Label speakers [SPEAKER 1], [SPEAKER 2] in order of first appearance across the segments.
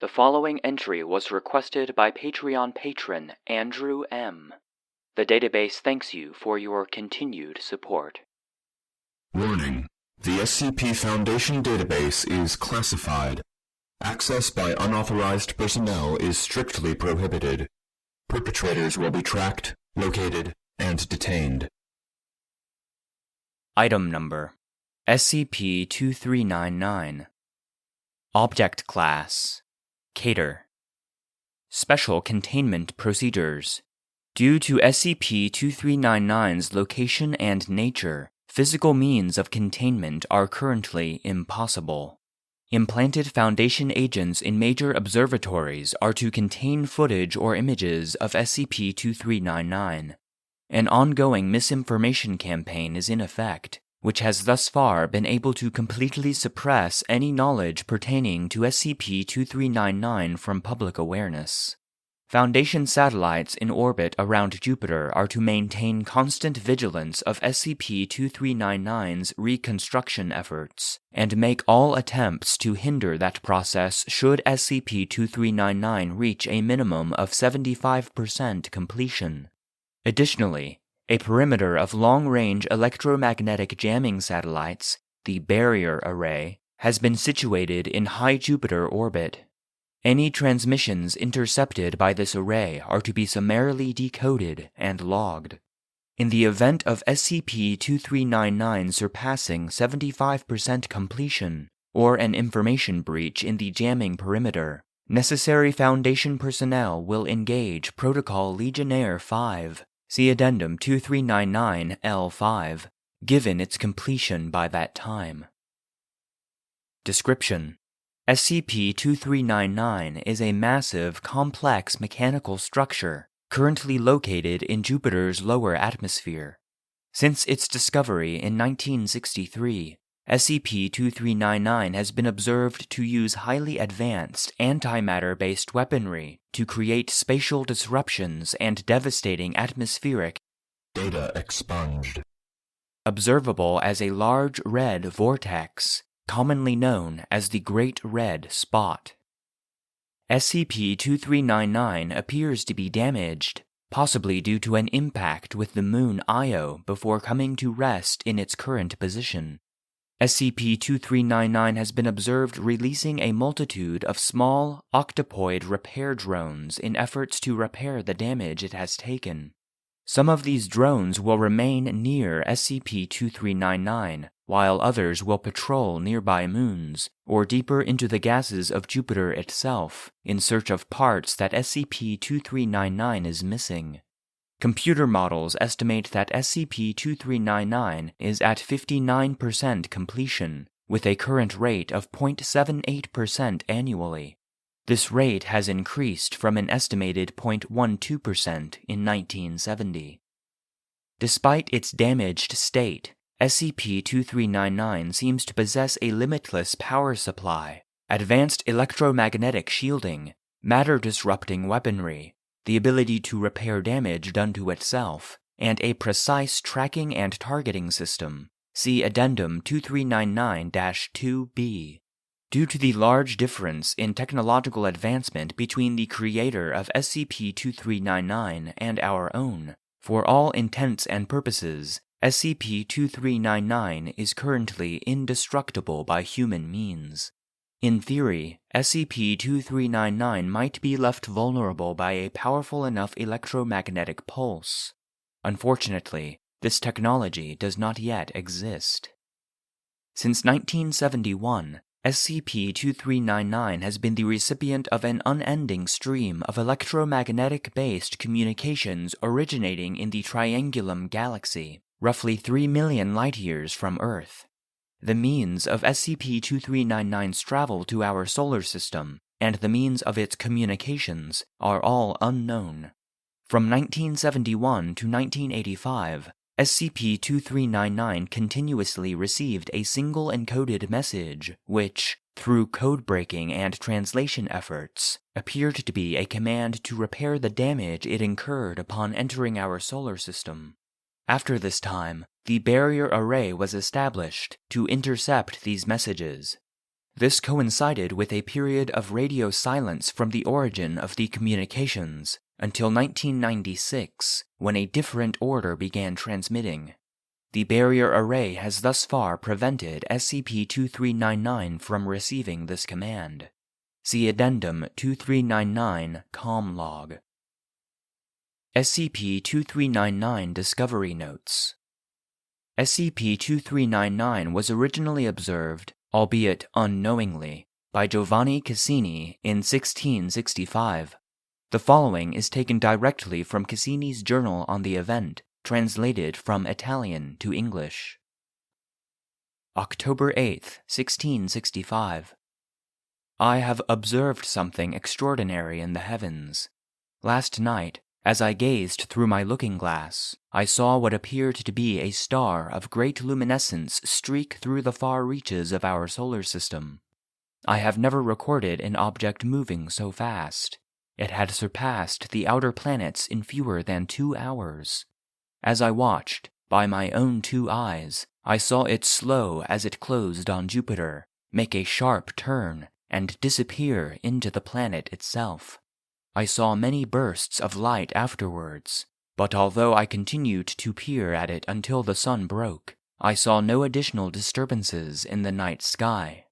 [SPEAKER 1] The following entry was requested by Patreon patron Andrew M. The database thanks you for your continued support.
[SPEAKER 2] Warning: the SCP Foundation database is classified. Access by unauthorized personnel is strictly prohibited. Perpetrators will be tracked, located, and detained.
[SPEAKER 1] Item Number: SCP-2399. Object Class: Cater. Special Containment Procedures. Due to SCP-2399's location and nature, physical means of containment are currently impossible. Implanted Foundation agents in major observatories are to contain footage or images of SCP-2399. An ongoing misinformation campaign is in effect, which has thus far been able to completely suppress any knowledge pertaining to SCP-2399 from public awareness. Foundation satellites in orbit around Jupiter are to maintain constant vigilance of SCP-2399's reconstruction efforts, and make all attempts to hinder that process should SCP-2399 reach a minimum of 75% completion. Additionally, a perimeter of long-range electromagnetic jamming satellites, the Barrier Array, has been situated in high Jupiter orbit. Any transmissions intercepted by this array are to be summarily decoded and logged. In the event of SCP-2399 surpassing 75% completion, or an information breach in the jamming perimeter, necessary Foundation personnel will engage Protocol Legionnaire 5, see Addendum 2399-L5, given its completion by that time. Description: SCP-2399 is a massive, complex mechanical structure currently located in Jupiter's lower atmosphere. Since its discovery in 1963, SCP-2399 has been observed to use highly advanced antimatter-based weaponry to create spatial disruptions and devastating atmospheric
[SPEAKER 2] data expunged.
[SPEAKER 1] Observable as a large red vortex, commonly known as the Great Red Spot. SCP-2399 appears to be damaged, possibly due to an impact with the moon Io before coming to rest in its current position. SCP-2399 has been observed releasing a multitude of small, octopoid repair drones in efforts to repair the damage it has taken. Some of these drones will remain near SCP-2399, while others will patrol nearby moons, or deeper into the gases of Jupiter itself, in search of parts that SCP-2399 is missing. Computer models estimate that SCP-2399 is at 59% completion, with a current rate of 0.78% annually. This rate has increased from an estimated 0.12% in 1970. Despite its damaged state, SCP-2399 seems to possess a limitless power supply, advanced electromagnetic shielding, matter-disrupting weaponry, the ability to repair damage done to itself, and a precise tracking and targeting system. See Addendum 2399-2B. Due to the large difference in technological advancement between the creator of SCP-2399 and our own, for all intents and purposes, SCP-2399 is currently indestructible by human means. In theory, SCP-2399 might be left vulnerable by a powerful enough electromagnetic pulse. Unfortunately, this technology does not yet exist. Since 1971, SCP-2399 has been the recipient of an unending stream of electromagnetic-based communications originating in the Triangulum Galaxy, roughly 3 million light-years from Earth. The means of SCP-2399's travel to our solar system, and the means of its communications, are all unknown. From 1971 to 1985, SCP-2399 continuously received a single encoded message which, through code-breaking and translation efforts, appeared to be a command to repair the damage it incurred upon entering our solar system. After this time, the Barrier Array was established to intercept these messages. This coincided with a period of radio silence from the origin of the communications until 1996, when a different order began transmitting. The barrier array has thus far prevented SCP-2399 from receiving this command. See Addendum 2399 COM log. SCP-2399 Discovery Notes. SCP-2399 was originally observed, albeit unknowingly, by Giovanni Cassini in 1665. The following is taken directly from Cassini's journal on the event, translated from Italian to English. October 8, 1665. I have observed something extraordinary in the heavens. Last night, as I gazed through my looking-glass, I saw what appeared to be a star of great luminescence streak through the far reaches of our solar system. I have never recorded an object moving so fast. It had surpassed the outer planets in fewer than 2 hours. As I watched, by my own 2 eyes, I saw it slow as it closed on Jupiter, make a sharp turn, and disappear into the planet itself. I saw many bursts of light afterwards, but although I continued to peer at it until the sun broke, I saw no additional disturbances in the night sky.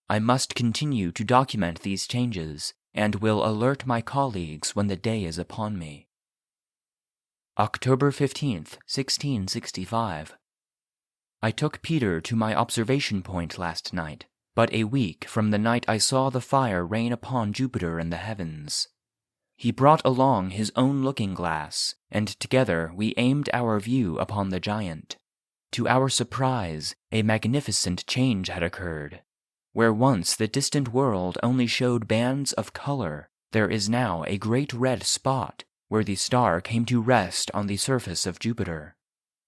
[SPEAKER 1] I must continue to document these changes, and will alert my colleagues when the day is upon me. October 15th, 1665. I took Peter to my observation point last night, but a week from the night I saw the fire rain upon Jupiter in the heavens. He brought along his own looking-glass, and together we aimed our view upon the giant. To our surprise, a magnificent change had occurred. Where once the distant world only showed bands of color, there is now a great red spot, where the star came to rest on the surface of Jupiter.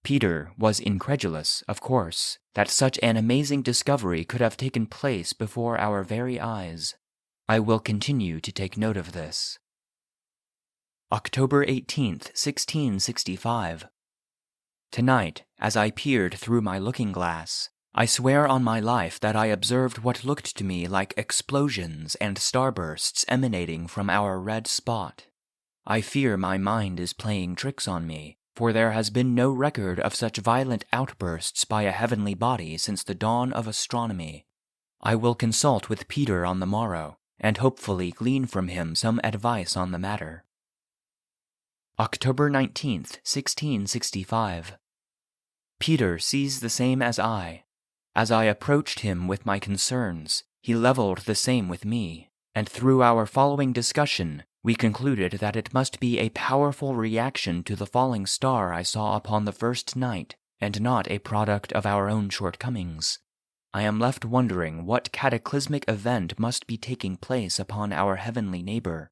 [SPEAKER 1] Peter was incredulous, of course, that such an amazing discovery could have taken place before our very eyes. I will continue to take note of this. October 18th, 1665. Tonight, as I peered through my looking-glass, I swear on my life that I observed what looked to me like explosions and starbursts emanating from our red spot. I fear my mind is playing tricks on me, for there has been no record of such violent outbursts by a heavenly body since the dawn of astronomy. I will consult with Peter on the morrow, and hopefully glean from him some advice on the matter. October 19th, 1665. Peter sees the same as I. As I approached him with my concerns, he leveled the same with me, and through our following discussion, we concluded that it must be a powerful reaction to the falling star I saw upon the first night, and not a product of our own shortcomings. I am left wondering what cataclysmic event must be taking place upon our heavenly neighbor.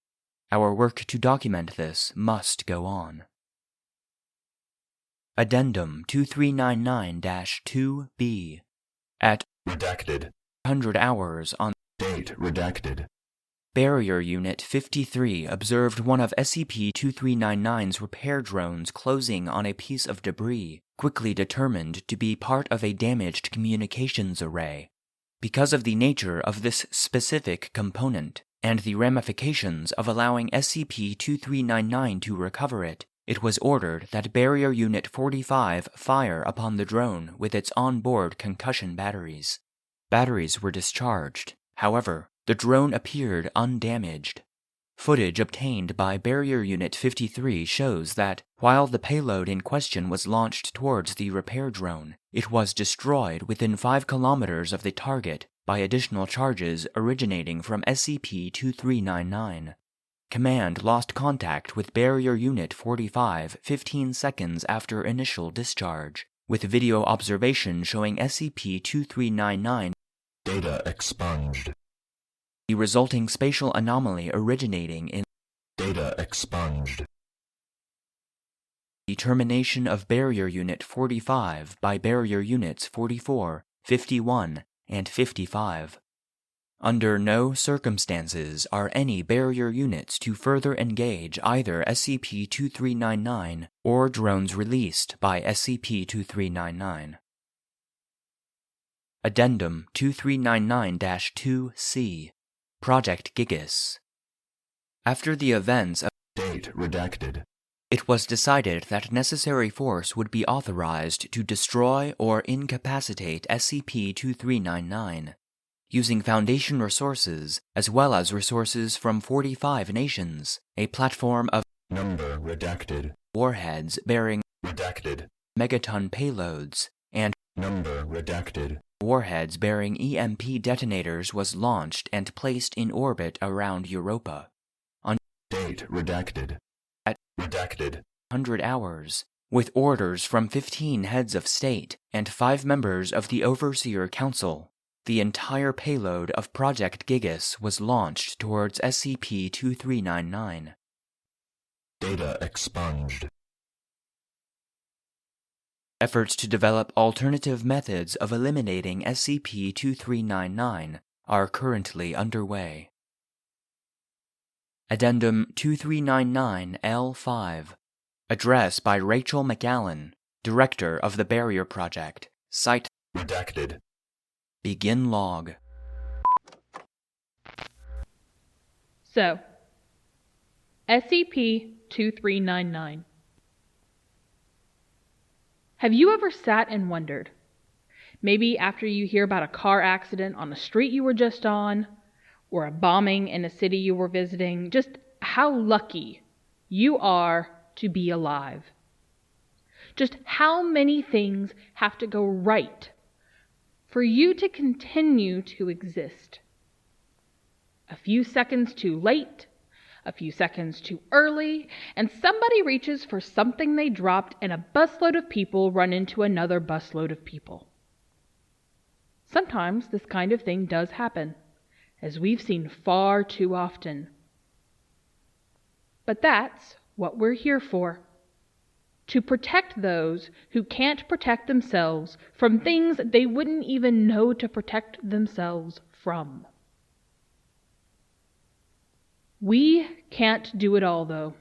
[SPEAKER 1] Our work to document this must go on. Addendum 2399-2B. At
[SPEAKER 2] Redacted.
[SPEAKER 1] 100 hours on
[SPEAKER 2] Date redacted.
[SPEAKER 1] Barrier Unit 53 observed one of SCP-2399's repair drones closing on a piece of debris, quickly determined to be part of a damaged communications array. Because of the nature of this specific component, and the ramifications of allowing SCP-2399 to recover it, it was ordered that Barrier Unit 45 fire upon the drone with its on-board concussion batteries. Batteries were discharged. However, the drone appeared undamaged. Footage obtained by Barrier Unit 53 shows that, while the payload in question was launched towards the repair drone, it was destroyed within 5 kilometers of the target by additional charges originating from SCP-2399. Command lost contact with Barrier Unit 45 15 seconds after initial discharge, with video observation showing SCP-2399
[SPEAKER 2] Data expunged.
[SPEAKER 1] the resulting spatial anomaly originating in
[SPEAKER 2] Data expunged.
[SPEAKER 1] the termination of Barrier Unit 45 by Barrier Units 44, 51, and 55. Under no circumstances are any barrier units to further engage either SCP-2399 or drones released by SCP-2399. Addendum 2399-2C, Project Gigas. After the events of
[SPEAKER 2] Date redacted.
[SPEAKER 1] it was decided that necessary force would be authorized to destroy or incapacitate SCP-2399, using Foundation resources as well as resources from 45 nations, a platform of
[SPEAKER 2] Number redacted.
[SPEAKER 1] warheads bearing
[SPEAKER 2] Redacted.
[SPEAKER 1] megaton payloads and
[SPEAKER 2] Number redacted.
[SPEAKER 1] warheads bearing EMP detonators was launched and placed in orbit around Europa.
[SPEAKER 2] Date redacted.
[SPEAKER 1] At
[SPEAKER 2] Redacted.
[SPEAKER 1] 100 hours, with orders from 15 heads of state and 5 members of the Overseer Council, the entire payload of Project Gigas was launched towards SCP-2399.
[SPEAKER 2] Data expunged.
[SPEAKER 1] Efforts to develop alternative methods of eliminating SCP-2399 are currently underway. Addendum 2399-L5. Address by Rachel McAllen, Director of the Barrier Project. Site
[SPEAKER 2] Redacted.
[SPEAKER 1] Begin log.
[SPEAKER 3] So, SCP-2399. Have you ever sat and wondered, maybe after you hear about a car accident on a street you were just on, or a bombing in a city you were visiting, just how lucky you are to be alive? Just how many things have to go right for you to continue to exist? A few seconds too late, a few seconds too early, and somebody reaches for something they dropped and a busload of people run into another busload of people. Sometimes this kind of thing does happen, as we've seen far too often. But that's what we're here for. To protect those who can't protect themselves from things they wouldn't even know to protect themselves from. We can't do it all, though.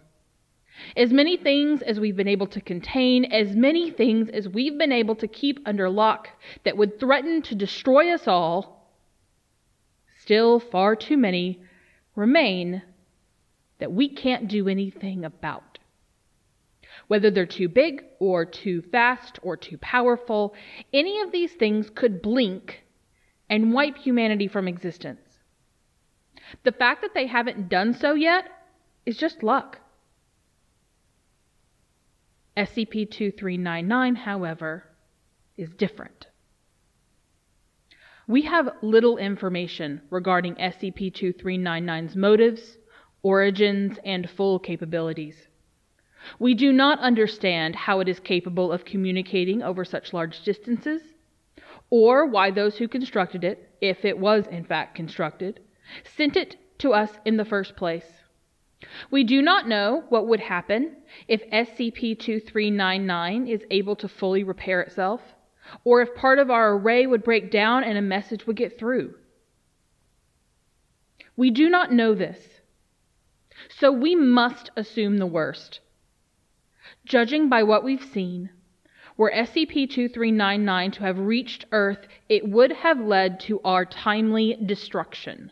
[SPEAKER 3] As many things as we've been able to contain, as many things as we've been able to keep under lock that would threaten to destroy us all, still far too many remain that we can't do anything about. Whether they're too big or too fast or too powerful, any of these things could blink and wipe humanity from existence. The fact that they haven't done so yet is just luck. SCP-2399, however, is different. We have little information regarding SCP-2399's motives, origins, and full capabilities. We do not understand how it is capable of communicating over such large distances, or why those who constructed it, if it was in fact constructed, sent it to us in the first place. We do not know what would happen if SCP-2399 is able to fully repair itself, or if part of our array would break down and a message would get through. We do not know this, so we must assume the worst. Judging by what we've seen, were SCP-2399 to have reached Earth, it would have led to our timely destruction.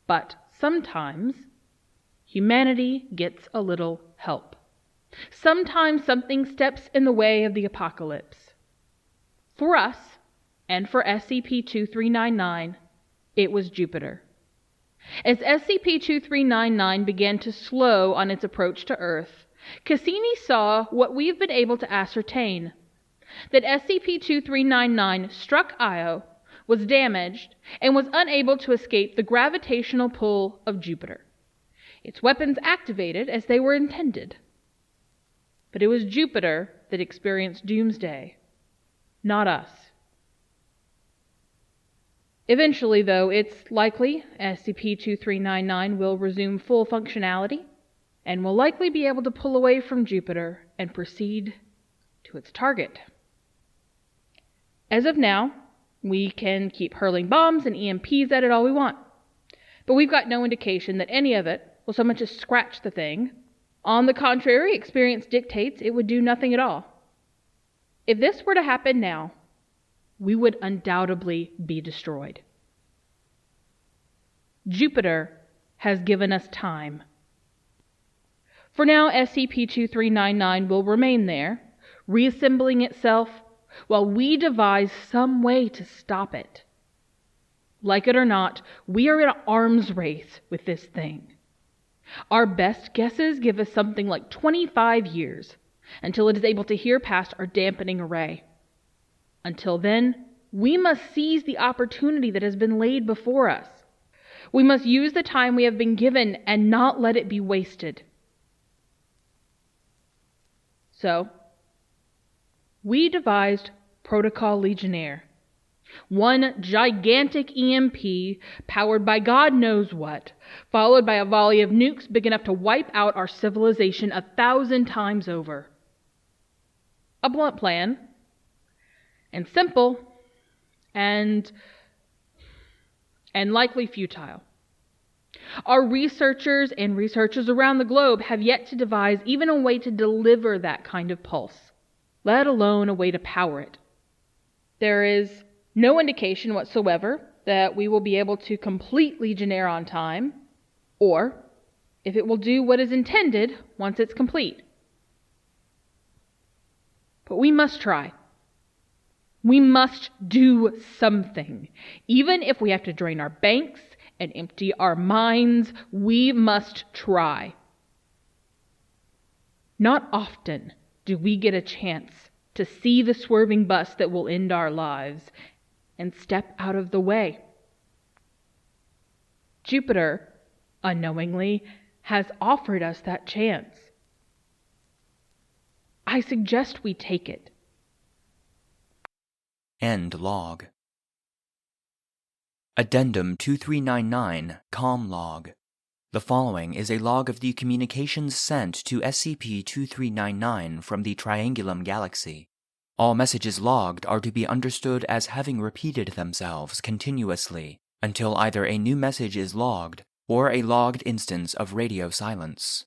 [SPEAKER 3] But sometimes humanity gets a little help. Sometimes something steps in the way of the apocalypse. For us, and for SCP-2399, it was Jupiter. As SCP-2399 began to slow on its approach to Earth, Cassini saw what we've been able to ascertain, that SCP-2399 struck Io, was damaged, and was unable to escape the gravitational pull of Jupiter. Its weapons activated as they were intended. But it was Jupiter that experienced doomsday, not us. Eventually, though, it's likely SCP-2399 will resume full functionality and will likely be able to pull away from Jupiter and proceed to its target. As of now, we can keep hurling bombs and EMPs at it all we want, but we've got no indication that any of it will so much as scratch the thing. On the contrary, experience dictates it would do nothing at all. If this were to happen now, we would undoubtedly be destroyed. Jupiter has given us time. For now, SCP-2399 will remain there, reassembling itself while we devise some way to stop it. Like it or not, we are in an arms race with this thing. Our best guesses give us something like 25 years until it is able to hear past our dampening array. Until then, we must seize the opportunity that has been laid before us. We must use the time we have been given and not let it be wasted. So, we devised Protocol Legionnaire, one gigantic EMP powered by God knows what, followed by a volley of nukes big enough to wipe out our civilization 1,000 times over. A blunt plan, and simple, and likely futile. Our researchers and researchers around the globe have yet to devise even a way to deliver that kind of pulse, let alone a way to power it. There is no indication whatsoever that we will be able to complete Legionnaire on time, or if it will do what is intended once it's complete. But we must try. We must do something. Even if we have to drain our banks and empty our minds, we must try. Not often do we get a chance to see the swerving bus that will end our lives and step out of the way. Jupiter, unknowingly, has offered us that chance. I suggest we take it.
[SPEAKER 1] End log. Addendum 2399, Com log. The following is a log of the communications sent to SCP-2399 from the Triangulum Galaxy. All messages logged are to be understood as having repeated themselves continuously until either a new message is logged or a logged instance of radio silence.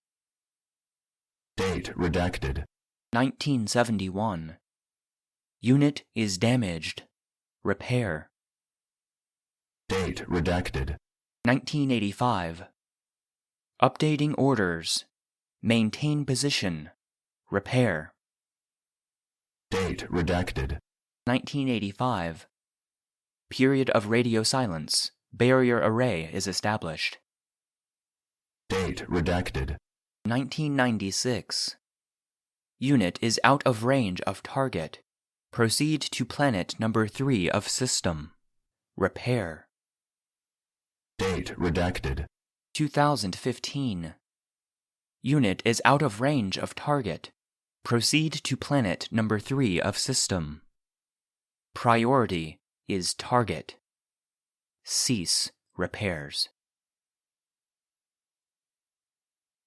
[SPEAKER 2] Date redacted.
[SPEAKER 1] 1971. Unit is damaged. Repair.
[SPEAKER 2] Date redacted.
[SPEAKER 1] 1985. Updating orders. Maintain position. Repair.
[SPEAKER 2] Date redacted.
[SPEAKER 1] 1985. Period of radio silence. Barrier array is established.
[SPEAKER 2] Date redacted.
[SPEAKER 1] 1996. Unit is out of range of target. Proceed to planet number 3 of system. Repair.
[SPEAKER 2] Date redacted.
[SPEAKER 1] 2015. Unit is out of range of target. Proceed to planet number 3 of system. Priority is target. Cease repairs.